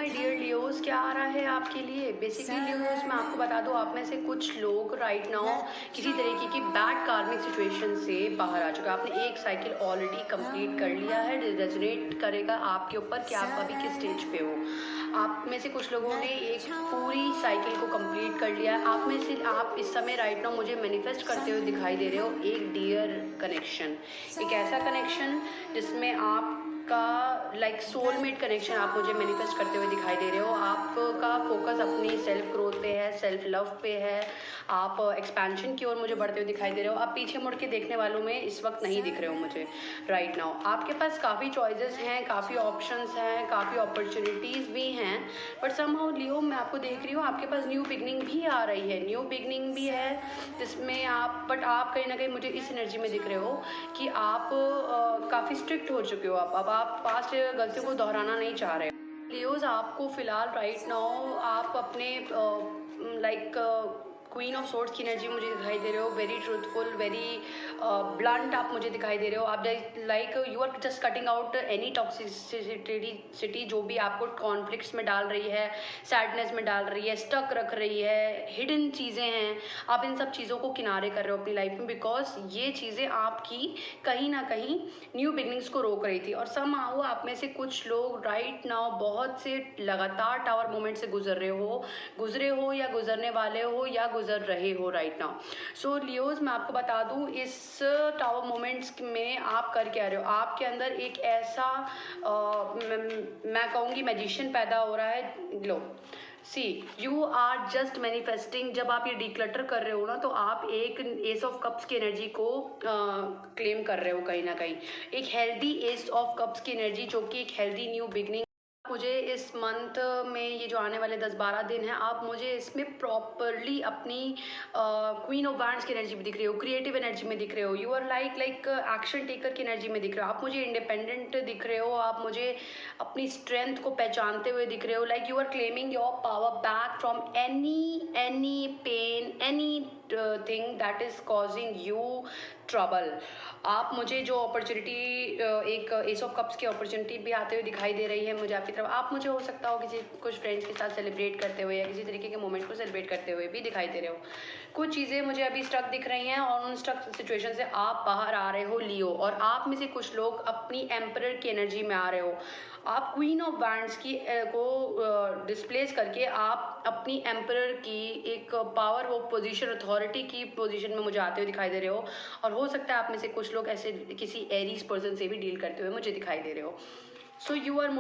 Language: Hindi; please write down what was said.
माय डियर लियोस, क्या आ रहा है आपके लिए? बेसिकली लियोस, मैं आपको बता दूं, आप में से कुछ लोग राइट नाउ किसी तरीके की बैड कार्मिक सिचुएशन से बाहर आ चुके हैं। आपने एक साइकिल ऑलरेडी कंप्लीट कर लिया है। रेजोनेट करेगा आपके ऊपर कि आप अभी किस स्टेज पे हो। आप में से कुछ लोगों ने एक पूरी साइकिल को कंप्लीट कर लिया है। आप में से आप इस समय राइट नाउ मुझे मैनिफेस्ट करते हुए दिखाई दे रहे हो एक डियर कनेक्शन, एक ऐसा कनेक्शन जिसमें आपका लाइक सोलमेट कनेक्शन आप मुझे मैनिफेस्ट करते हुए दिखाई दे रहे हो। आपका फोकस अपनी सेल्फ ग्रोथ पे है, सेल्फ लव पे है, आप एक्सपेंशन की ओर मुझे बढ़ते हुए दिखाई दे रहे हो। आप पीछे मुड़ के देखने वालों में इस वक्त नहीं दिख रहे हो मुझे राइट नाउ। आपके पास काफ़ी चॉइसेस हैं, काफ़ी ऑप्शंस हैं, काफ़ी अपॉर्चुनिटीज़ भी हैं, बट समहाउ लियो मैं आपको देख रही हूँ आपके पास न्यू बिगनिंग भी आ रही है, न्यू बिगनिंग भी है जिसमें आप, बट आप कहीं ना कहीं मुझे इस एनर्जी में दिख रहे हो कि आप काफ़ी स्ट्रिक्ट हो चुके हो। अब आप पास्ट गलतियों को दोहराना नहीं चाह रहे। लियोज, आपको फिलहाल राइट नाउ आप अपने लाइक क्वीन ऑफ सोर्ड्स की एनर्जी मुझे दिखाई दे रहे हो। वेरी ट्रूथफुल, वेरी ब्लंट आप मुझे दिखाई दे रहे हो। आप like you are just cutting out any toxicity जो भी आपको कॉन्फ्लिक्ट्स में डाल रही है, सैडनेस में डाल रही है, स्टक रख रही है, हिडन चीज़ें हैं। आप इन सब चीज़ों को किनारे कर रहे हो अपनी लाइफ में, बिकॉज ये चीज़ें आपकी कहीं ना कहीं न्यू बिगनिंग्स को रोक रही थी। और समहाउ आप में से कुछ लोग राइट नाउ बहुत से लगातार टावर मोमेंट से गुजरे हो या गुजरने वाले हो या गुजर रहे हो राइट नाउ। सो लियोज, मैं आपको बता दूं इस टावर मोमेंट्स में आप कर क्या रहे हो। आपके अंदर एक ऐसा मैं कहूँगी मैजिशियन पैदा हो रहा है। लो सी, यू आर जस्ट मैनिफेस्टिंग। जब आप ये डिक्लटर कर रहे हो ना, तो आप एक एस ऑफ कप्स की एनर्जी को क्लेम कर रहे हो कहीं ना कहीं, एक हेल्दी एस ऑफ कप्स की एनर्जी जो कि एक हेल्दी न्यू बिगनिंग। मुझे इस मंथ में ये जो आने वाले 10-12 दिन हैं, आप मुझे इसमें प्रॉपरली अपनी क्वीन ऑफ वैंड्स की एनर्जी में दिख रहे हो, क्रिएटिव एनर्जी में दिख रहे हो, you are like action taker की एनर्जी में दिख रहे हो, आप मुझे इंडिपेंडेंट दिख रहे हो, आप मुझे अपनी स्ट्रेंथ को पहचानते हुए दिख रहे हो। Like you are claiming your power back from any pain, any thing that is causing you trouble. आप मुझे जो अपॉर्चुनिटी, एक एस ऑफ कप्स की अपॉर्चुनिटी भी आते हुए दिखाई दे रही है मुझे आपकी तरफ। आप मुझे हो सकता हो किसी कुछ फ्रेंड्स के साथ सेलिब्रेट करते हुए या किसी तरीके के मोमेंट को सेलिब्रेट करते हुए भी दिखाई दे रहे हो। कुछ चीज़ें मुझे अभी स्टक दिख रही हैं और उन स्टक सिचुएशन से आप बाहर आ रहे हो लियो। और आप में से कुछ लोग अपनी एम्परर की एनर्जी में आ रहे हो। आप क्वीन ऑफ वैंड्स की को डिस्प्लेस करके आप अपनी एम्परर की एक पावर ऑफ पोजीशन, अथॉरिटी की पोजीशन में मुझे आते हुए दिखाई दे रहे हो। और हो सकता है आप में से कुछ लोग ऐसे किसी एरीज पर्सन से भी डील करते हुए मुझे दिखाई दे रहे हो। So you are